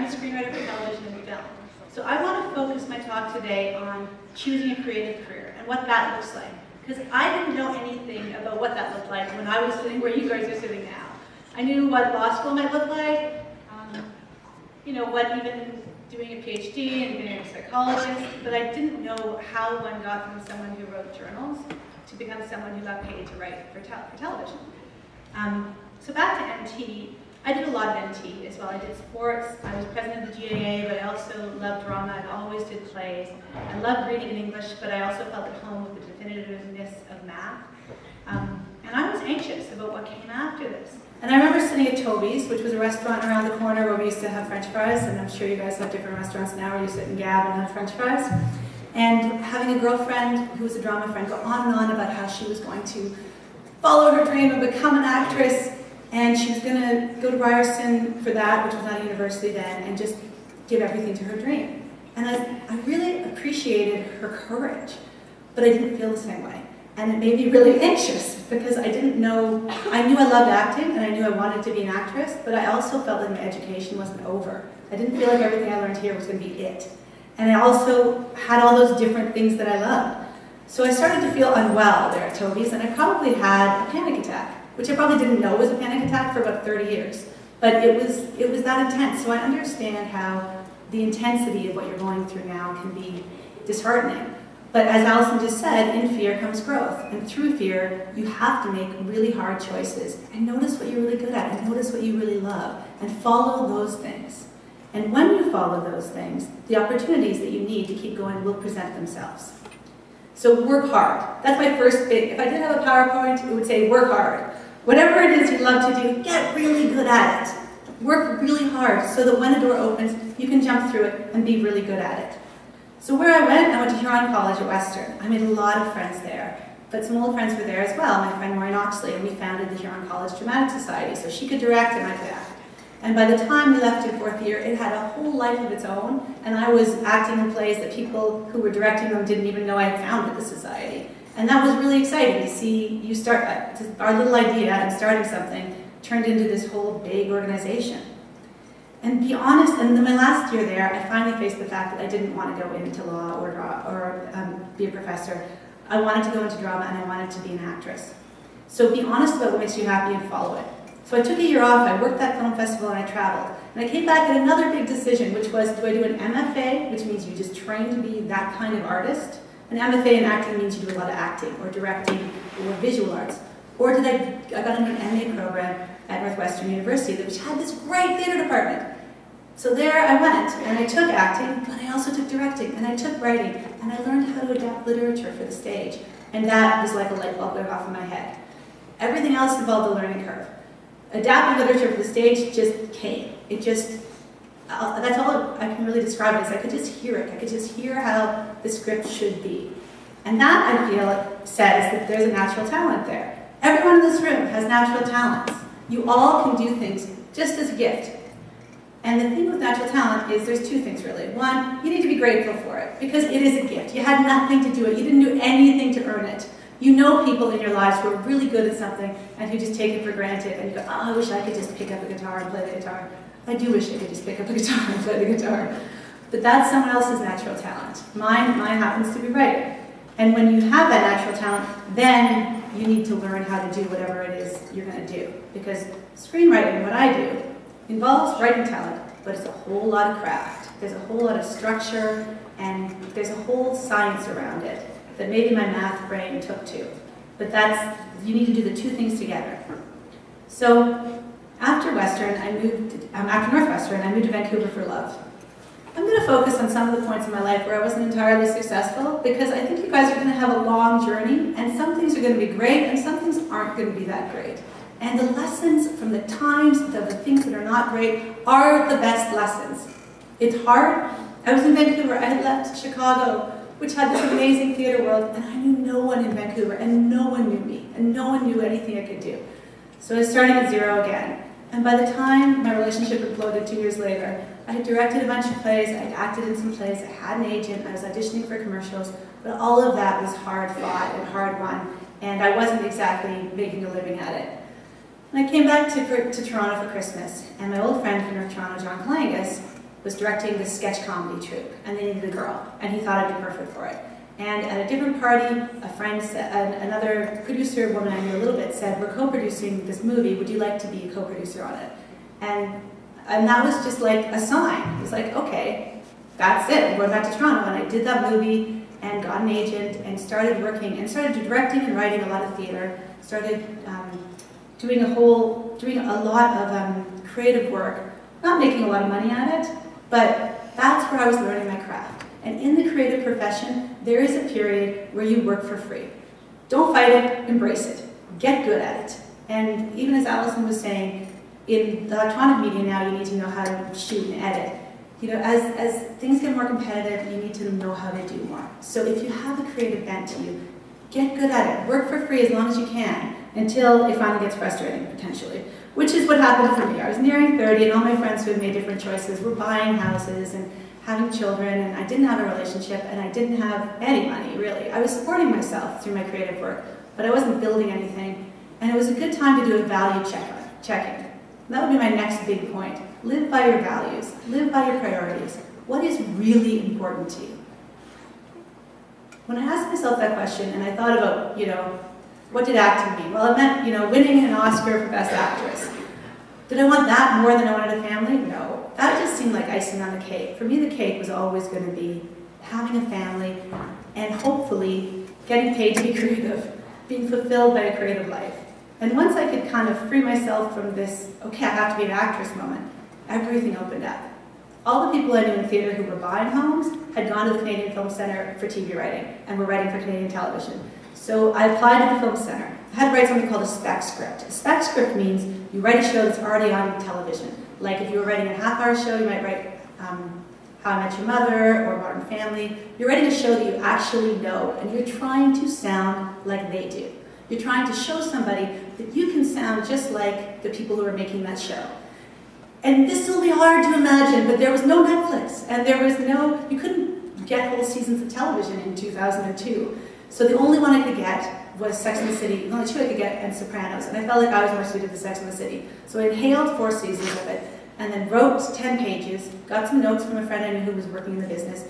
I'm a screenwriter for television and film. So I want to focus my talk today on choosing a creative career and what that looks like. Because I didn't know anything about what that looked like when I was sitting where you guys are sitting now. I knew what law school might look like, you know, what even doing a PhD and being a psychologist, but I didn't know how one got from someone who wrote journals to become someone who got paid to write for television. So back to NT, I did a lot of NT as well. I did sports, I was president of the GAA, but I also loved drama. I always did plays. I loved reading in English, but I also felt at home with the definitiveness of math. And I was anxious about what came after this. And I remember sitting at Toby's, which was a restaurant around the corner where we used to have French fries, and I'm sure you guys have different restaurants now where you sit and gab and have French fries. And having a girlfriend who was a drama friend go on and on about how she was going to follow her dream and become an actress, and she was going to go to Ryerson for that, which was not a university then, and just give everything to her dream. And I really appreciated her courage, but I didn't feel the same way. And it made me really anxious because I didn't know, I knew I loved acting and I knew I wanted to be an actress, but I also felt like my education wasn't over. I didn't feel like everything I learned here was going to be it. And I also had all those different things that I loved. So I started to feel unwell there at Toby's, and I probably had a panic attack, which I probably didn't know was a panic attack for about 30 years. But it was that intense. So I understand how the intensity of what you're going through now can be disheartening. But as Allison just said, in fear comes growth. And through fear, you have to make really hard choices and notice what you're really good at and notice what you really love and follow those things. And when you follow those things, the opportunities that you need to keep going will present themselves. So work hard. That's my first big, if I did have a PowerPoint, it would say work hard. Whatever it is you love to do, get really good at it. Work really hard so that when the door opens, you can jump through it and be really good at it. So where I went to Huron College at Western. I made a lot of friends there, but some old friends were there as well. My friend Maureen Oxley, and we founded the Huron College Dramatic Society, so she could direct and I could act. And by the time we left in fourth year, it had a whole life of its own, and I was acting in plays that people who were directing them didn't even know I had founded the society. And that was really exciting to see you start, our little idea of starting something turned into this whole big organization. And be honest, and in my last year there, I finally faced the fact that I didn't want to go into law or be a professor. I wanted to go into drama and I wanted to be an actress. So be honest about what makes you happy and follow it. So I took a year off, I worked that film festival and I traveled. And I came back at another big decision, which was, do I do an MFA, which means you just train to be that kind of artist? An MFA in acting means you do a lot of acting or directing or visual arts. Or did I got into an MA program at Northwestern University, which had this great theater department. So there I went, and I took acting, but I also took directing, and I took writing, and I learned how to adapt literature for the stage. And that was like a light bulb going off in my head. Everything else involved a learning curve. Adapting literature for the stage just came. It just, that's all I can really describe it as. I could just hear it. I could just hear how the script should be. And that, I feel, says that there's a natural talent there. Everyone in this room has natural talents. You all can do things just as a gift. And the thing with natural talent is there's two things really. One, you need to be grateful for it because it is a gift. You had nothing to do it. You didn't do anything to earn it. You know people in your lives who are really good at something and who just take it for granted and you go, oh, I wish I could just pick up a guitar and play the guitar. I do wish I could just pick up a guitar and play the guitar. But that's someone else's natural talent. Mine happens to be writing. And when you have that natural talent, then you need to learn how to do whatever it is you're going to do. Because screenwriting, what I do, involves writing talent, but it's a whole lot of craft. There's a whole lot of structure, and there's a whole science around it that maybe my math brain took to. But you need to do the two things together. So after Western, after Northwestern, I moved to Vancouver for love. I'm going to focus on some of the points in my life where I wasn't entirely successful, because I think you guys are going to have a long journey, and some things are going to be great, and some things aren't going to be that great. And the lessons from the times of the things that are not great are the best lessons. It's hard. I was in Vancouver. I had left Chicago, which had this amazing theater world, and I knew no one in Vancouver, and no one knew me, and no one knew anything I could do. So I was starting at zero again. And by the time my relationship imploded 2 years later, I had directed a bunch of plays, I had acted in some plays, I had an agent, I was auditioning for commercials, but all of that was hard fought and hard won, and I wasn't exactly making a living at it. And I came back to Toronto for Christmas, and my old friend from North Toronto, John Kalangas, was directing this sketch comedy troupe, and they needed a girl, and he thought I'd be perfect for it. And at a different party, a friend said, another producer woman I knew a little bit said, we're co-producing this movie, would you like to be a co-producer on it? And that was just like a sign. It was like, okay, that's it, I'm going back to Toronto. And I did that movie and got an agent and started working and started directing and writing a lot of theater, started doing a lot of creative work, not making a lot of money at it, but that's where I was learning my craft. And in the creative profession, there is a period where you work for free. Don't fight it, embrace it. Get good at it. And even as Allison was saying, in the electronic media now, you need to know how to shoot and edit. You know, as things get more competitive, you need to know how to do more. So if you have a creative bent to you, get good at it. Work for free as long as you can, until it finally gets frustrating, potentially. Which is what happened for me. I was nearing 30, and all my friends who had made different choices were buying houses and having children, and I didn't have a relationship, and I didn't have any money, really. I was supporting myself through my creative work, but I wasn't building anything, and it was a good time to do a value checking. That would be my next big point. Live by your values. Live by your priorities. What is really important to you? When I asked myself that question, and I thought about, you know, what did acting mean? Well, it meant, you know, winning an Oscar for Best Actress. Did I want that more than I wanted a family? No. That just seemed like icing on the cake. For me, the cake was always going to be having a family and hopefully getting paid to be creative, being fulfilled by a creative life. And once I could kind of free myself from this, okay, I have to be an actress moment, everything opened up. All the people I knew in theater who were buying homes had gone to the Canadian Film Centre for TV writing and were writing for Canadian television. So I applied to the Film Centre. I had to write something called a spec script. A spec script means you write a show that's already on television. Like if you were writing a half-hour show, you might write How I Met Your Mother or Modern Family. You're writing a show that you actually know, and you're trying to sound like they do. You're trying to show somebody that you can sound just like the people who are making that show. And this will be hard to imagine, but there was no Netflix, and there was no, you couldn't get whole seasons of television in 2002. So the only one I could get was Sex and the City, the only two I could get, and Sopranos, and I felt like I was more suited to Sex and the City. So I inhaled 4 seasons of it, and then wrote 10 pages, got some notes from a friend I knew who was working in the business,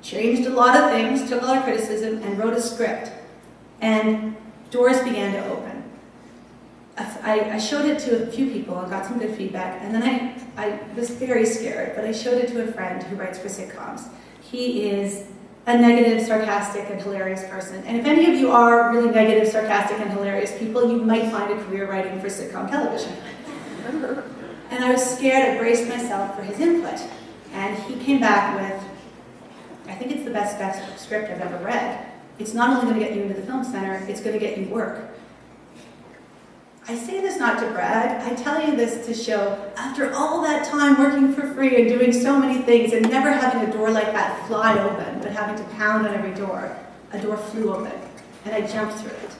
changed a lot of things, took a lot of criticism, and wrote a script. And doors began to open. I showed it to a few people and got some good feedback, and then I was very scared, but I showed it to a friend who writes for sitcoms. He is a negative, sarcastic, and hilarious person. And if any of you are really negative, sarcastic, and hilarious people, you might find a career writing for sitcom television. And I was scared, I braced myself for his input. And he came back with, I think it's the best script I've ever read. It's not only going to get you into the Film Centre, it's going to get you work. I say this not to brag, I tell you this to show, after all that time working for free and doing so many things and never having a door like that fly open, but having to pound on every door, a door flew open, and I jumped through it.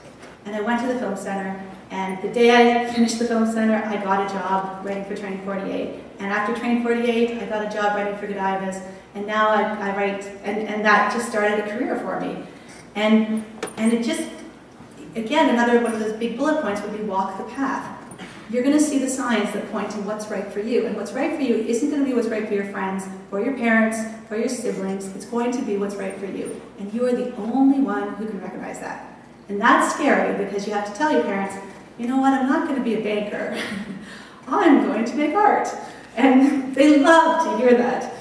And I went to the Film Centre, and the day I finished the Film Centre, I got a job writing for Train 48. And after Train 48, I got a job writing for Godivas, and now I write, and that just started a career for me. And it just, again, another one of those big bullet points would be walk the path. You're going to see the signs that point to what's right for you. And what's right for you isn't going to be what's right for your friends, or your parents, or your siblings. It's going to be what's right for you. And you are the only one who can recognize that. And that's scary because you have to tell your parents, you know what, I'm not going to be a banker. I'm going to make art. And they love to hear that.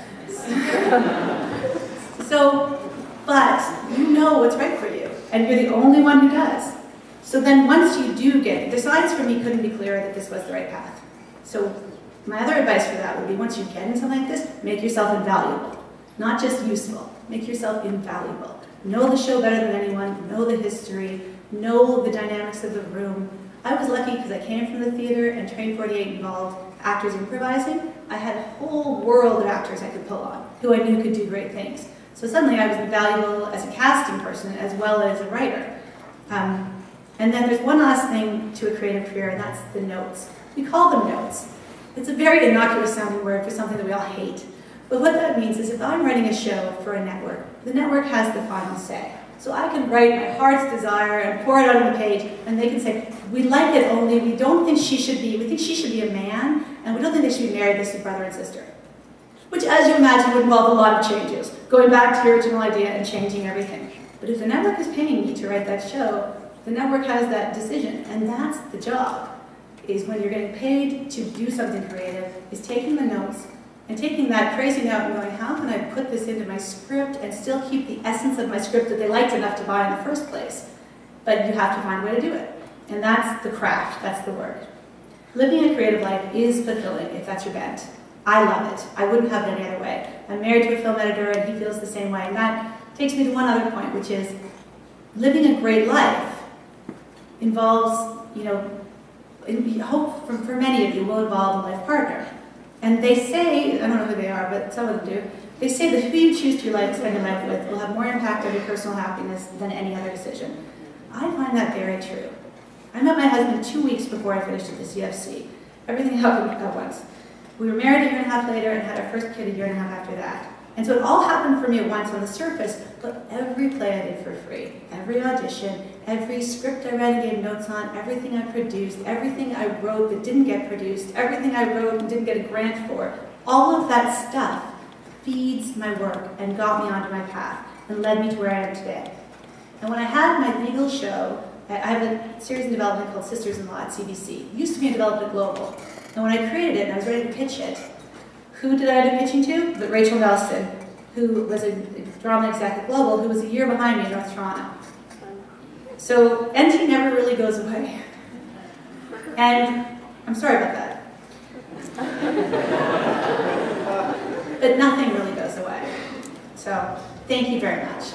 But you know what's right for you. And you're the only one who does. So then once you do get, the signs for me couldn't be clearer that this was the right path. So my other advice for that would be once you get into something like this, make yourself invaluable. Not just useful, make yourself invaluable. Know the show better than anyone, know the history, know the dynamics of the room. I was lucky because I came from the theater and Train 48 involved actors improvising. I had a whole world of actors I could pull on who I knew could do great things. So suddenly I was invaluable as a casting person as well as a writer. And then there's one last thing to a creative career, and that's the notes. We call them notes. It's a very innocuous sounding word for something that we all hate. But what that means is if I'm writing a show for a network, the network has the final say. So I can write my heart's desire and pour it out on the page, and they can say, we like it, only we don't think she should be, we think she should be a man, and we don't think they should be married, this is brother and sister. which, as you imagine, would involve a lot of changes, going back to your original idea and changing everything. But if the network is paying me to write that show, the network has that decision, and that's the job, is when you're getting paid to do something creative, is taking the notes and taking that crazy note and going, how can I put this into my script and still keep the essence of my script that they liked enough to buy in the first place? But you have to find a way to do it. And that's the craft, that's the work. Living a creative life is fulfilling, if that's your bent. I love it. I wouldn't have it any other way. I'm married to a film editor, and he feels the same way. And that takes me to one other point, which is living a great life involves, hope for many of you will involve a life partner. And they say, I don't know who they are, but some of them do, they say that who you choose to spend your life with will have more impact on your personal happiness than any other decision. I find that very true. I met my husband 2 weeks before I finished at the CFC. Everything happened at once. We were married a year and a half later and had our first kid a year and a half after that. And so it all happened for me at once on the surface, but every play I did for free, every audition, every script I read and gave notes on, everything I produced, everything I wrote that didn't get produced, everything I wrote and didn't get a grant for, all of that stuff feeds my work and got me onto my path and led me to where I am today. And when I had my legal show, I have a series in development called Sisters-in-Law at CBC. It used to be in Development Global. And when I created it and I was ready to pitch it, who did I end up pitching to? But Rachel Nelson, who was a drama exec at Global, who was a year behind me in North Toronto. So NT never really goes away. And I'm sorry about that. But nothing really goes away. So thank you very much.